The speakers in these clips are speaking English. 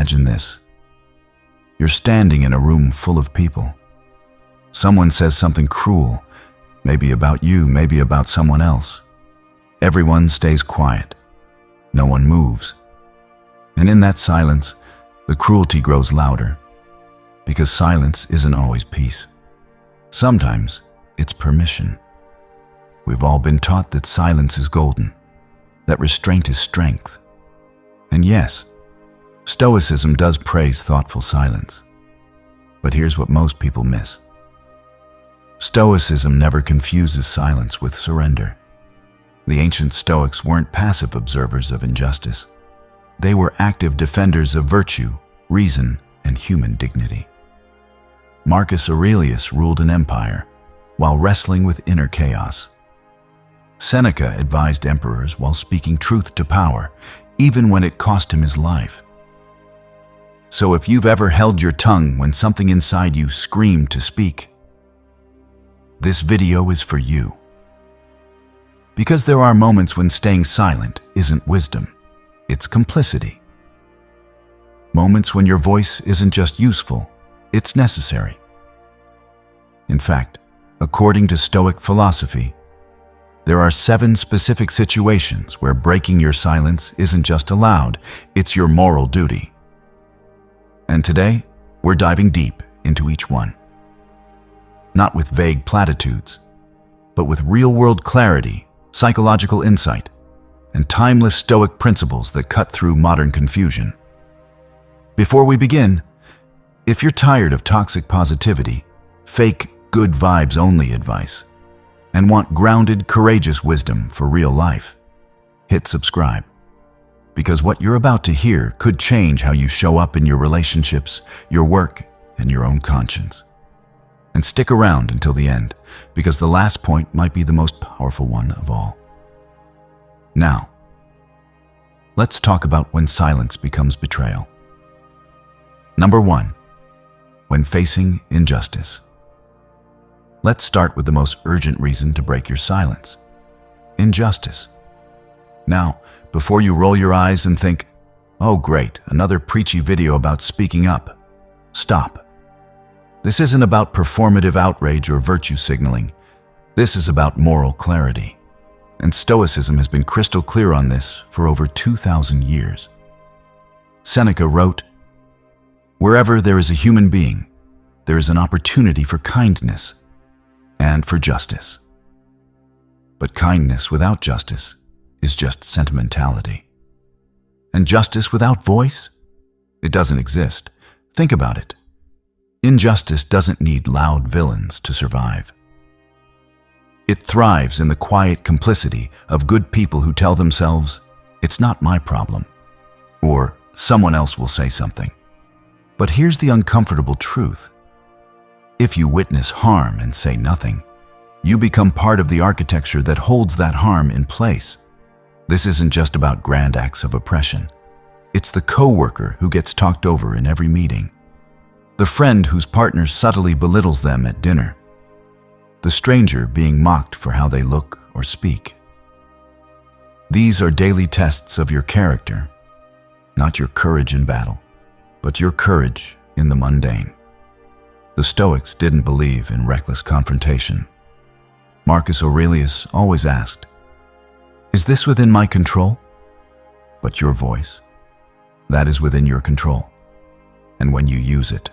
Imagine this. You're standing in a room full of people. Someone says something cruel, maybe about you, maybe about someone else. Everyone stays quiet. No one moves. And in that silence, the cruelty grows louder, because silence isn't always peace. Sometimes it's permission. We've all been taught that silence is golden, that restraint is strength. And yes, Stoicism does praise thoughtful silence. But here's what most people miss. Stoicism never confuses silence with surrender. The ancient Stoics weren't passive observers of injustice. They were active defenders of virtue, reason, and human dignity. Marcus Aurelius ruled an empire while wrestling with inner chaos. Seneca advised emperors while speaking truth to power, even when it cost him his life. So if you've ever held your tongue when something inside you screamed to speak, this video is for you. Because there are moments when staying silent isn't wisdom, it's complicity. Moments when your voice isn't just useful, it's necessary. In fact, according to Stoic philosophy, there are 7 specific situations where breaking your silence isn't just allowed, it's your moral duty. And today, we're diving deep into each one. Not with vague platitudes, but with real-world clarity, psychological insight, and timeless Stoic principles that cut through modern confusion. Before we begin, if you're tired of toxic positivity, fake good vibes only advice, and want grounded, courageous wisdom for real life, hit subscribe. Because what you're about to hear could change how you show up in your relationships, your work, and your own conscience. And stick around until the end, because the last point might be the most powerful one of all. Now, let's talk about when silence becomes betrayal. Number 1, when facing injustice. Let's start with the most urgent reason to break your silence: injustice. Now, before you roll your eyes and think, "Oh great, another preachy video about speaking up," stop. This isn't about performative outrage or virtue signaling. This is about moral clarity. And Stoicism has been crystal clear on this for over 2,000 years. Seneca wrote, "Wherever there is a human being, there is an opportunity for kindness and for justice. But kindness without justice is just sentimentality. And justice without voice? It doesn't exist. Think about it. Injustice doesn't need loud villains to survive. It thrives in the quiet complicity of good people who tell themselves, 'It's not my problem,' or 'someone else will say something.' But here's the uncomfortable truth. If you witness harm and say nothing, you become part of the architecture that holds that harm in place. This isn't just about grand acts of oppression. It's the coworker who gets talked over in every meeting, the friend whose partner subtly belittles them at dinner, the stranger being mocked for how they look or speak. These are daily tests of your character, not your courage in battle, but your courage in the mundane. The Stoics didn't believe in reckless confrontation. Marcus Aurelius always asked, "Is this within my control?" But your voice, that is within your control. And when you use it,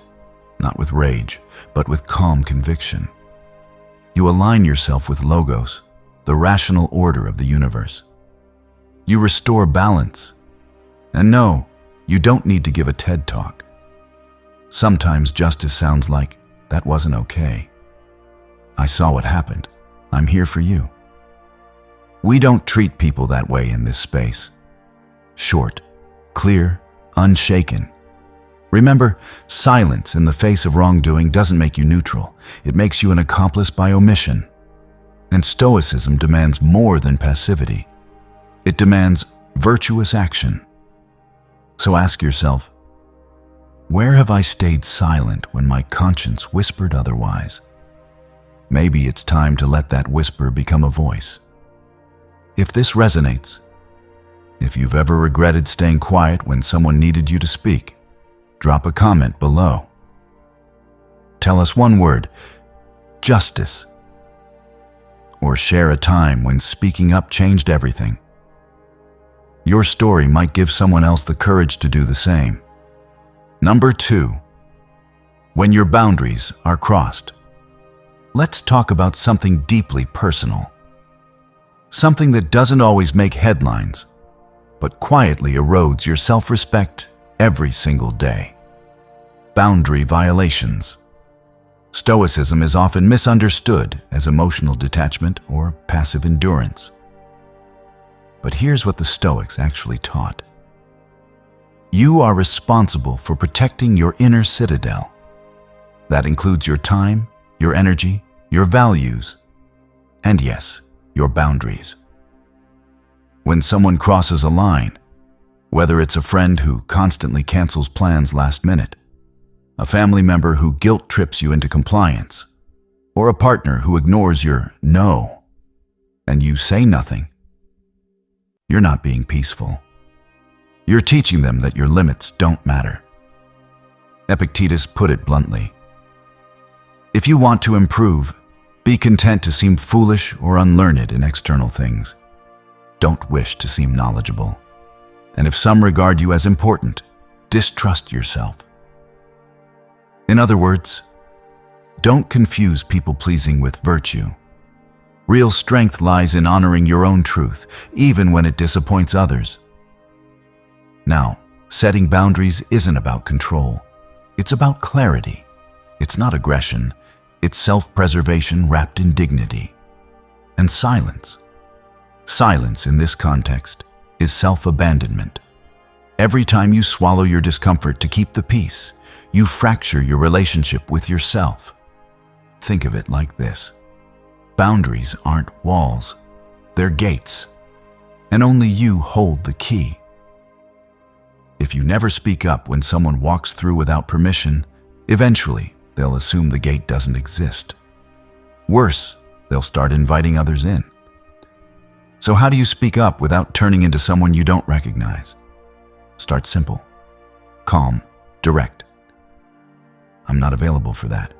not with rage, but with calm conviction, you align yourself with logos, the rational order of the universe. You restore balance. And no, you don't need to give a TED talk. Sometimes justice sounds like, "That wasn't okay. I saw what happened. I'm here for you." We don't treat people that way in this space. Short, clear, unshaken. Remember, silence in the face of wrongdoing doesn't make you neutral. It makes you an accomplice by omission. And Stoicism demands more than passivity. It demands virtuous action. So ask yourself, where have I stayed silent when my conscience whispered otherwise? Maybe it's time to let that whisper become a voice. If this resonates, if you've ever regretted staying quiet when someone needed you to speak, drop a comment below. Tell us one word, justice, or share a time when speaking up changed everything. Your story might give someone else the courage to do the same. Number 2, when your boundaries are crossed. Let's talk about something deeply personal. Something that doesn't always make headlines, but quietly erodes your self-respect every single day. Boundary violations. Stoicism is often misunderstood as emotional detachment or passive endurance. But here's what the Stoics actually taught. You are responsible for protecting your inner citadel. That includes your time, your energy, your values, and yes, your boundaries. When someone crosses a line, whether it's a friend who constantly cancels plans last minute, a family member who guilt trips you into compliance, or a partner who ignores your no, and you say nothing, you're not being peaceful. You're teaching them that your limits don't matter. Epictetus put it bluntly. If you want to improve, be content to seem foolish or unlearned in external things. Don't wish to seem knowledgeable. And if some regard you as important, distrust yourself. In other words, don't confuse people-pleasing with virtue. Real strength lies in honoring your own truth, even when it disappoints others. Now, setting boundaries isn't about control. It's about clarity. It's not aggression. It's self-preservation wrapped in dignity. And silence. Silence in this context is self-abandonment. Every time you swallow your discomfort to keep the peace, you fracture your relationship with yourself. Think of it like this. Boundaries aren't walls. They're gates. And only you hold the key. If you never speak up when someone walks through without permission, eventually they'll assume the gate doesn't exist. Worse, they'll start inviting others in. So how do you speak up without turning into someone you don't recognize? Start simple. Calm, direct. I'm not available for that.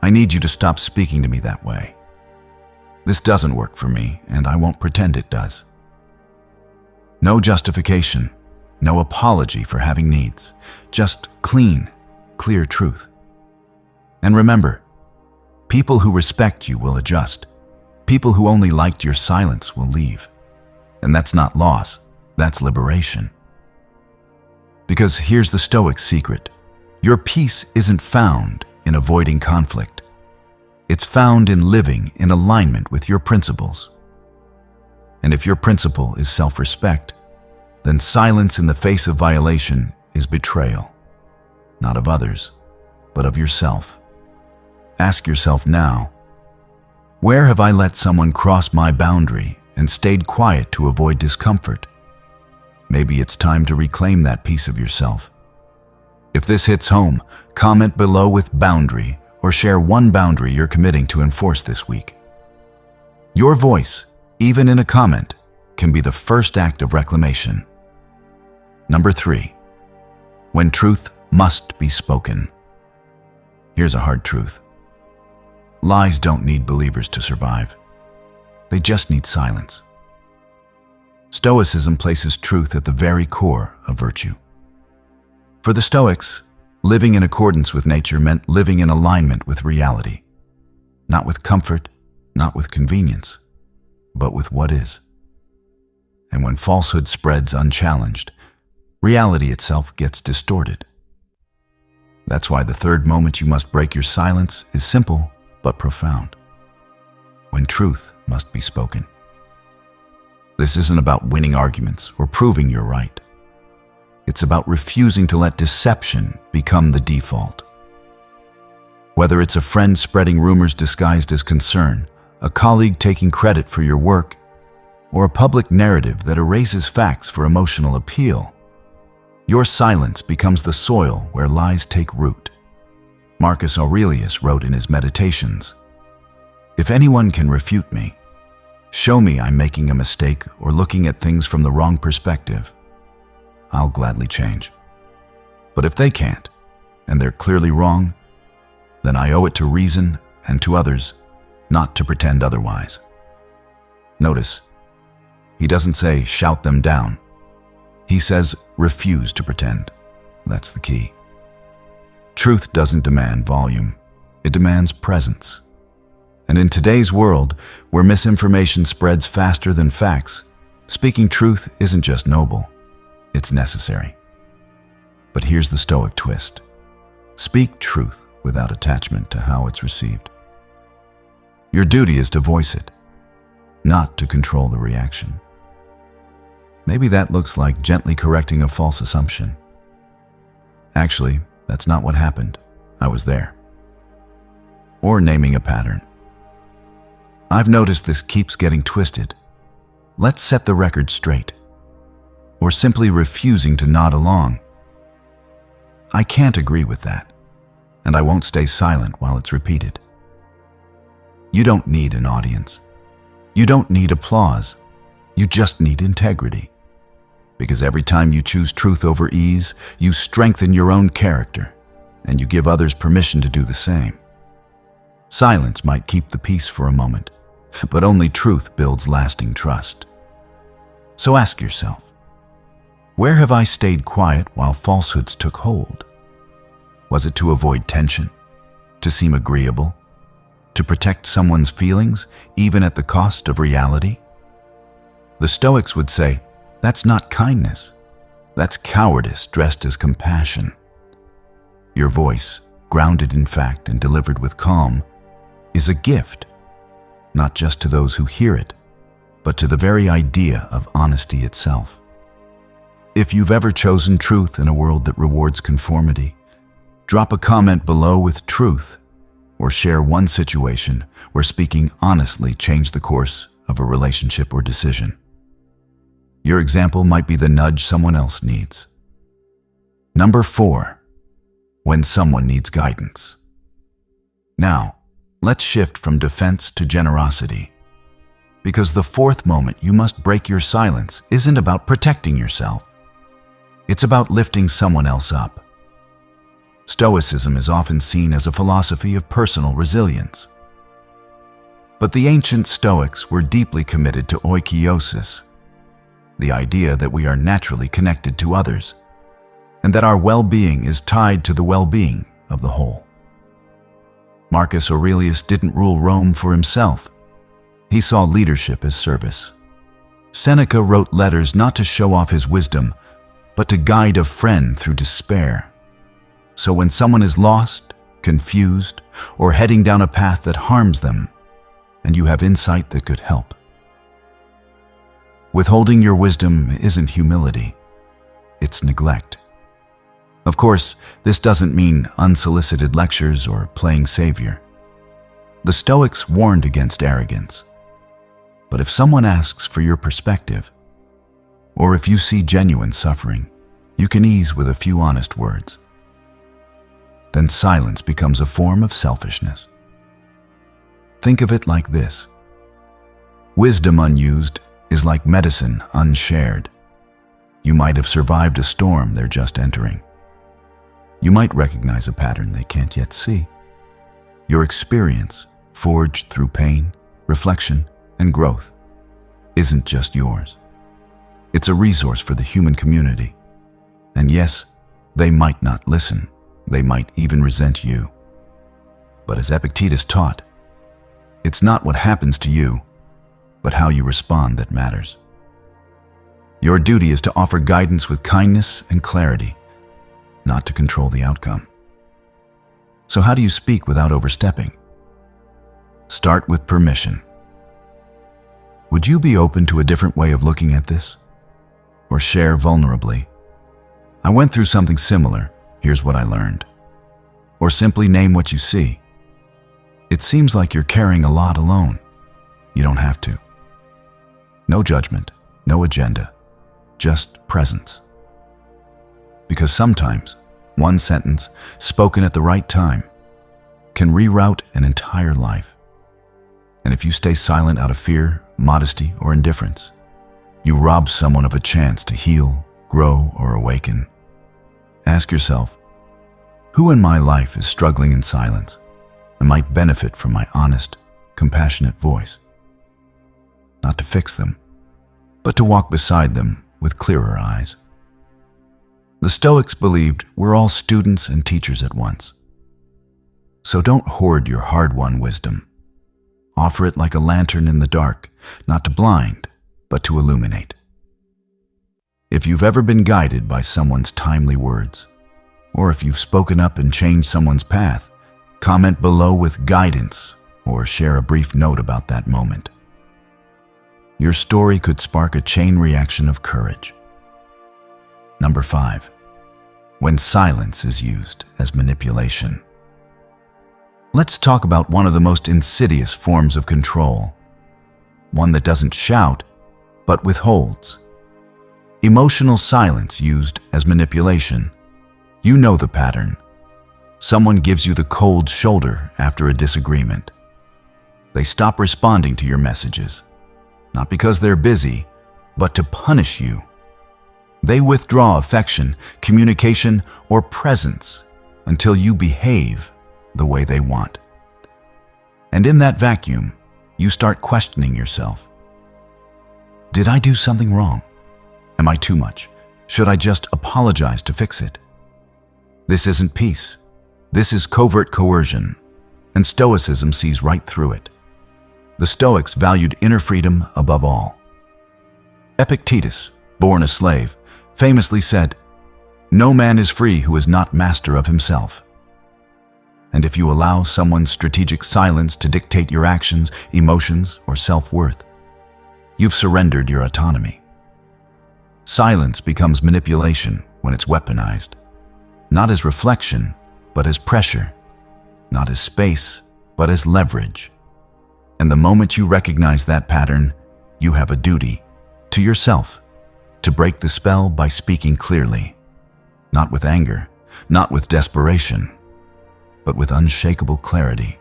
I need you to stop speaking to me that way. This doesn't work for me, and I won't pretend it does. No justification, no apology for having needs, just clean, clear truth. And remember, people who respect you will adjust. People who only liked your silence will leave. And that's not loss, that's liberation. Because here's the Stoic secret. Your peace isn't found in avoiding conflict. It's found in living in alignment with your principles. And if your principle is self-respect, then silence in the face of violation is betrayal, not of others, but of yourself. Ask yourself now, where have I let someone cross my boundary and stayed quiet to avoid discomfort? Maybe it's time to reclaim that piece of yourself. If this hits home, comment below with boundary or share one boundary you're committing to enforce this week. Your voice, even in a comment, can be the first act of reclamation. Number 3, when truth must be spoken. Here's a hard truth. Lies don't need believers to survive. They just need silence. Stoicism places truth at the very core of virtue. For the Stoics, living in accordance with nature meant living in alignment with reality, not with comfort, not with convenience, but with what is. And when falsehood spreads unchallenged, reality itself gets distorted. That's why the third moment you must break your silence is simple but profound. When truth must be spoken. This isn't about winning arguments or proving you're right. It's about refusing to let deception become the default. Whether it's a friend spreading rumors disguised as concern, a colleague taking credit for your work, or a public narrative that erases facts for emotional appeal, your silence becomes the soil where lies take root. Marcus Aurelius wrote in his Meditations, "If anyone can refute me, show me I'm making a mistake or looking at things from the wrong perspective, I'll gladly change. But if they can't, and they're clearly wrong, then I owe it to reason and to others not to pretend otherwise. Notice, he doesn't say shout them down. He says refuse to pretend. That's the key. Truth doesn't demand volume. It demands presence. And in today's world, where misinformation spreads faster than facts, speaking truth isn't just noble, it's necessary. But here's the Stoic twist. Speak truth without attachment to how it's received. Your duty is to voice it, not to control the reaction. Maybe that looks like gently correcting a false assumption. Actually, that's not what happened. I was there. Or naming a pattern. I've noticed this keeps getting twisted. Let's set the record straight. Or simply refusing to nod along. I can't agree with that, and I won't stay silent while it's repeated. You don't need an audience. You don't need applause. You just need integrity. Because every time you choose truth over ease, you strengthen your own character, and you give others permission to do the same. Silence might keep the peace for a moment, but only truth builds lasting trust. So ask yourself, where have I stayed quiet while falsehoods took hold? Was it to avoid tension? To seem agreeable? To protect someone's feelings, even at the cost of reality? The Stoics would say, that's not kindness. That's cowardice dressed as compassion. Your voice, grounded in fact and delivered with calm, is a gift, not just to those who hear it, but to the very idea of honesty itself. If you've ever chosen truth in a world that rewards conformity, drop a comment below with truth, or share one situation where speaking honestly changed the course of a relationship or decision. Your example might be the nudge someone else needs. Number 4, when someone needs guidance. Now, let's shift from defense to generosity. Because the fourth moment you must break your silence isn't about protecting yourself. It's about lifting someone else up. Stoicism is often seen as a philosophy of personal resilience. But the ancient Stoics were deeply committed to oikiosis, the idea that we are naturally connected to others, and that our well-being is tied to the well-being of the whole. Marcus Aurelius didn't rule Rome for himself. He saw leadership as service. Seneca wrote letters not to show off his wisdom, but to guide a friend through despair. So when someone is lost, confused, or heading down a path that harms them, and you have insight that could help. Withholding your wisdom isn't humility, it's neglect. Of course, this doesn't mean unsolicited lectures or playing savior. The Stoics warned against arrogance. But if someone asks for your perspective, or if you see genuine suffering, you can ease with a few honest words. Then silence becomes a form of selfishness. Think of it like this. Wisdom unused is like medicine unshared. You might have survived a storm they're just entering. You might recognize a pattern they can't yet see. Your experience, forged through pain, reflection, and growth, isn't just yours. It's a resource for the human community. And yes, they might not listen. They might even resent you. But as Epictetus taught, it's not what happens to you, but how you respond that matters. Your duty is to offer guidance with kindness and clarity, not to control the outcome. So how do you speak without overstepping? Start with permission. Would you be open to a different way of looking at this? Or share vulnerably, I went through something similar, here's what I learned. Or simply name what you see. It seems like you're carrying a lot alone. You don't have to. No judgment, no agenda, just presence. Because sometimes, one sentence, spoken at the right time, can reroute an entire life. And if you stay silent out of fear, modesty, or indifference, you rob someone of a chance to heal, grow, or awaken. Ask yourself, who in my life is struggling in silence and might benefit from my honest, compassionate voice? Not to fix them, but to walk beside them with clearer eyes. The Stoics believed we're all students and teachers at once. So don't hoard your hard-won wisdom. Offer it like a lantern in the dark, not to blind, but to illuminate. If you've ever been guided by someone's timely words, or if you've spoken up and changed someone's path, comment below with guidance or share a brief note about that moment. Your story could spark a chain reaction of courage. Number 5. When silence is used as manipulation. Let's talk about one of the most insidious forms of control. One that doesn't shout, but withholds. Emotional silence used as manipulation. You know the pattern. Someone gives you the cold shoulder after a disagreement. They stop responding to your messages, not because they're busy, but to punish you. They withdraw affection, communication, or presence until you behave the way they want. And in that vacuum, you start questioning yourself. Did I do something wrong? Am I too much? Should I just apologize to fix it? This isn't peace. This is covert coercion, and Stoicism sees right through it. The Stoics valued inner freedom above all. Epictetus, born a slave, famously said, "No man is free who is not master of himself." And if you allow someone's strategic silence to dictate your actions, emotions, or self-worth, you've surrendered your autonomy. Silence becomes manipulation when it's weaponized, not as reflection, but as pressure, not as space, but as leverage. And the moment you recognize that pattern, you have a duty to yourself to break the spell by speaking clearly, not with anger, not with desperation, but with unshakable clarity.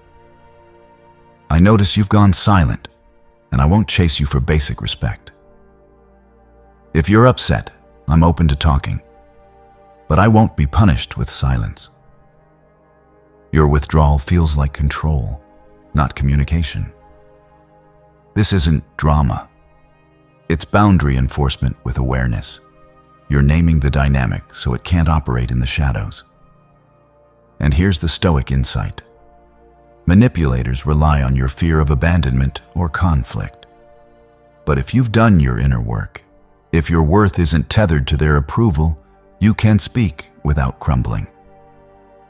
I notice you've gone silent, and I won't chase you for basic respect. If you're upset, I'm open to talking, but I won't be punished with silence. Your withdrawal feels like control, not communication. This isn't drama. It's boundary enforcement with awareness. You're naming the dynamic so it can't operate in the shadows. And here's the Stoic insight. Manipulators rely on your fear of abandonment or conflict. But if you've done your inner work, if your worth isn't tethered to their approval, you can speak without crumbling.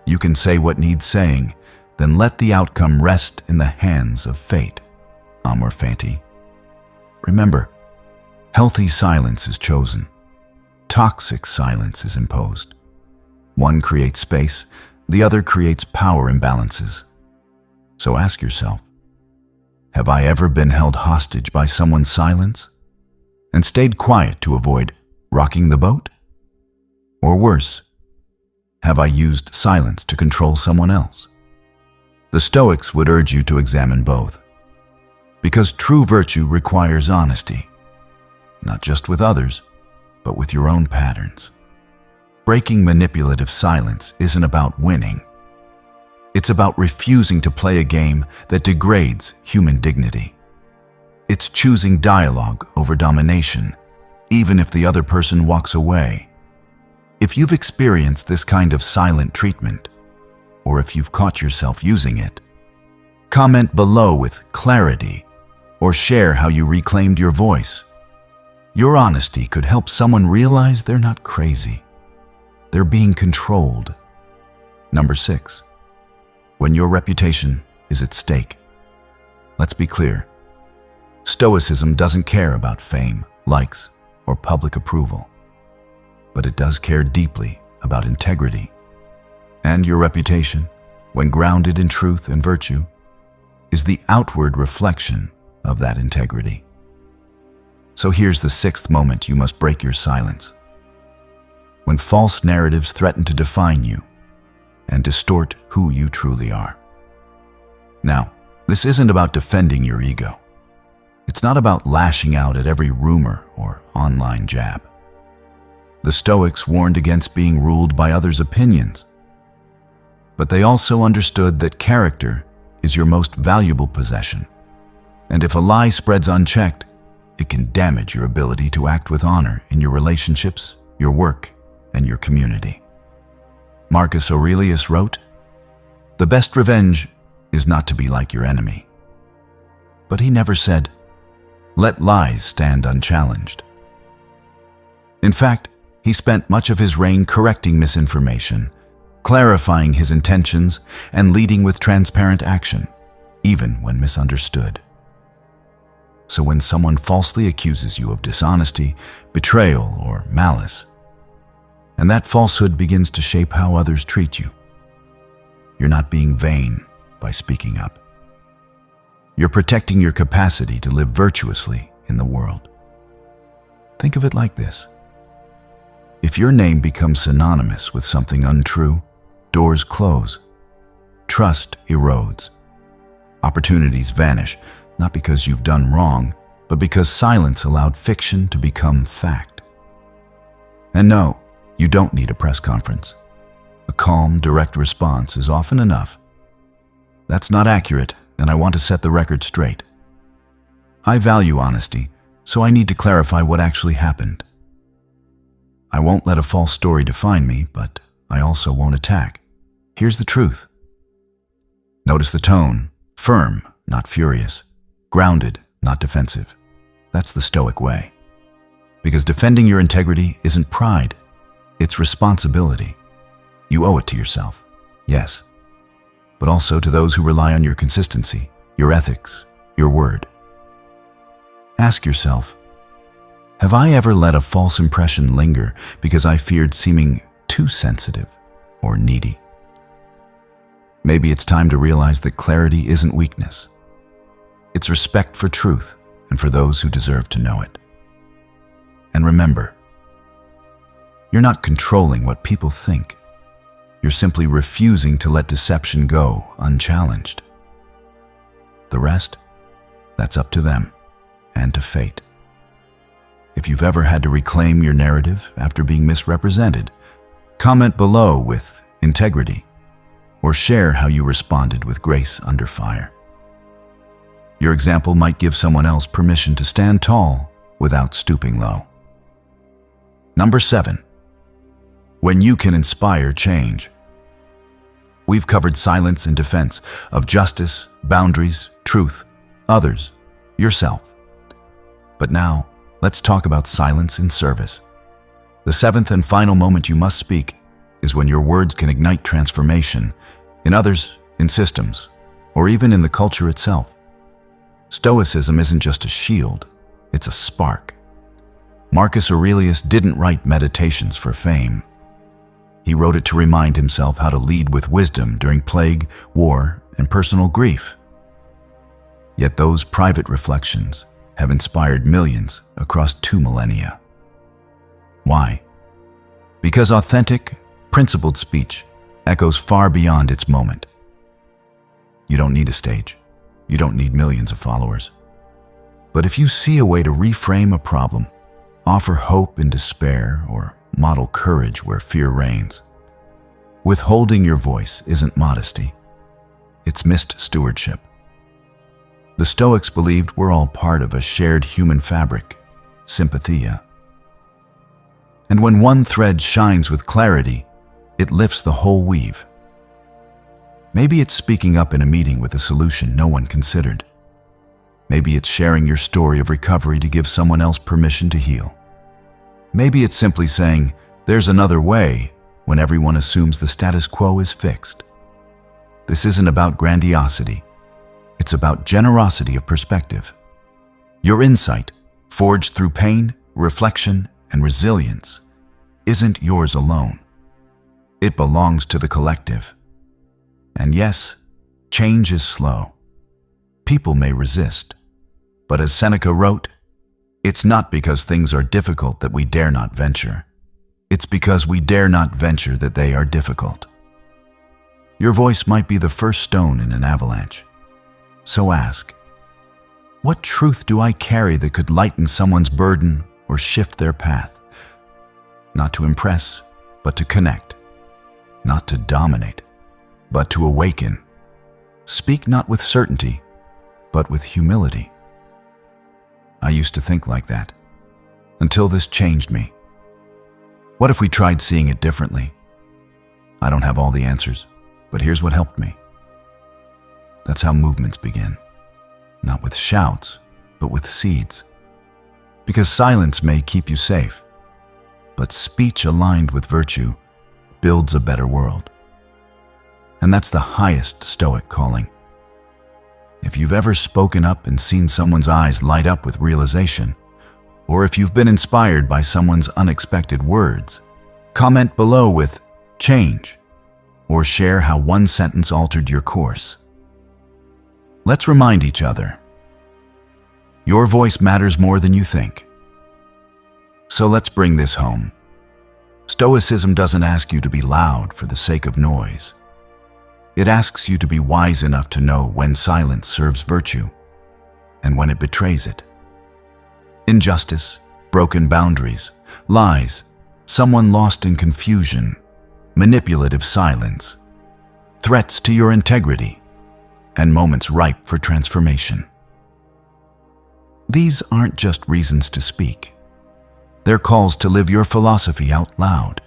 You can say what needs saying, then let the outcome rest in the hands of fate. Amor fati. Remember, healthy silence is chosen. Toxic silence is imposed. One creates space, the other creates power imbalances. So ask yourself, have I ever been held hostage by someone's silence and stayed quiet to avoid rocking the boat? Or worse, have I used silence to control someone else? The Stoics would urge you to examine both, because true virtue requires honesty, not just with others, but with your own patterns. Breaking manipulative silence isn't about winning. It's about refusing to play a game that degrades human dignity. It's choosing dialogue over domination, even if the other person walks away. If you've experienced this kind of silent treatment, or if you've caught yourself using it, comment below with clarity or share how you reclaimed your voice. Your honesty could help someone realize they're not crazy. They're being controlled. Number 6. When your reputation is at stake. Let's be clear. Stoicism doesn't care about fame, likes, or public approval. But it does care deeply about integrity. And your reputation, when grounded in truth and virtue, is the outward reflection of that integrity. So here's the 6th moment you must break your silence. When false narratives threaten to define you and distort who you truly are. Now, this isn't about defending your ego. It's not about lashing out at every rumor or online jab. The Stoics warned against being ruled by others' opinions. But they also understood that character is your most valuable possession. And if a lie spreads unchecked, it can damage your ability to act with honor in your relationships, your work, and your community. Marcus Aurelius wrote, "The best revenge is not to be like your enemy." But he never said, "Let lies stand unchallenged." In fact, he spent much of his reign correcting misinformation, clarifying his intentions, and leading with transparent action, even when misunderstood. So when someone falsely accuses you of dishonesty, betrayal, or malice, and that falsehood begins to shape how others treat you, you're not being vain by speaking up. You're protecting your capacity to live virtuously in the world. Think of it like this. If your name becomes synonymous with something untrue, doors close, trust erodes, opportunities vanish, not because you've done wrong, but because silence allowed fiction to become fact. And no, you don't need a press conference. A calm, direct response is often enough. That's not accurate, and I want to set the record straight. I value honesty, so I need to clarify what actually happened. I won't let a false story define me, but I also won't attack. Here's the truth. Notice the tone, firm, not furious, grounded, not defensive. That's the Stoic way. Because defending your integrity isn't pride, it's responsibility. You owe it to yourself, yes, but also to those who rely on your consistency, your ethics, your word. Ask yourself, have I ever let a false impression linger because I feared seeming too sensitive or needy? Maybe it's time to realize that clarity isn't weakness. It's respect for truth and for those who deserve to know it. And remember, you're not controlling what people think. You're simply refusing to let deception go unchallenged. The rest, that's up to them and to fate. If you've ever had to reclaim your narrative after being misrepresented, comment below with integrity, or share how you responded with grace under fire. Your example might give someone else permission to stand tall without stooping low. Number 7. When you can inspire change. We've covered silence in defense of justice, boundaries, truth, others, yourself. But now, let's talk about silence in service. The 7th and final moment you must speak is when your words can ignite transformation in others, in systems, or even in the culture itself. Stoicism isn't just a shield, it's a spark. Marcus Aurelius didn't write Meditations for fame. He wrote it to remind himself how to lead with wisdom during plague, war, and personal grief. Yet those private reflections have inspired millions across 2 millennia. Why? Because authentic, principled speech echoes far beyond its moment. You don't need a stage. You don't need millions of followers. But if you see a way to reframe a problem, offer hope in despair, or model courage where fear reigns, withholding your voice isn't modesty. It's missed stewardship. The Stoics believed we're all part of a shared human fabric, sympathia. And when one thread shines with clarity, it lifts the whole weave. Maybe it's speaking up in a meeting with a solution no one considered. Maybe it's sharing your story of recovery to give someone else permission to heal. Maybe it's simply saying, "There's another way," when everyone assumes the status quo is fixed. This isn't about grandiosity. It's about generosity of perspective. Your insight, forged through pain, reflection, and resilience, isn't yours alone. It belongs to the collective. And yes, change is slow. People may resist. But as Seneca wrote, it's not because things are difficult that we dare not venture. It's because we dare not venture that they are difficult. Your voice might be the first stone in an avalanche. So ask, what truth do I carry that could lighten someone's burden or shift their path? not to impress, but to connect. Not to dominate, but to awaken. Speak not with certainty, but with humility. I used to think like that, until this changed me. What if we tried seeing it differently? I don't have all the answers, but here's what helped me. That's how movements begin. Not with shouts, but with seeds. Because silence may keep you safe, but speech aligned with virtue builds a better world. And that's the highest Stoic calling. If you've ever spoken up and seen someone's eyes light up with realization, or if you've been inspired by someone's unexpected words, comment below with "change," or share how one sentence altered your course. Let's remind each other. Your voice matters more than you think. So let's bring this home. Stoicism doesn't ask you to be loud for the sake of noise. It asks you to be wise enough to know when silence serves virtue and when it betrays it. Injustice, broken boundaries, lies, someone lost in confusion, manipulative silence, threats to your integrity, and moments ripe for transformation. These aren't just reasons to speak. They're calls to live your philosophy out loud.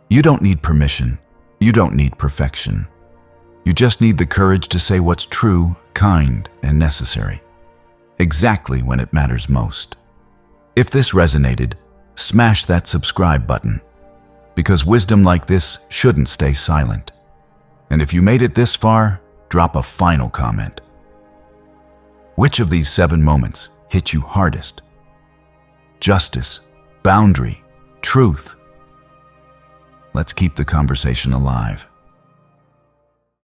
You don't need permission. You don't need perfection. You just need the courage to say what's true, kind, and necessary, exactly when it matters most. If this resonated, smash that subscribe button, because wisdom like this shouldn't stay silent. And if you made it this far, drop a final comment. Which of these 7 moments hit you hardest? Justice, boundary, truth. Let's keep the conversation alive.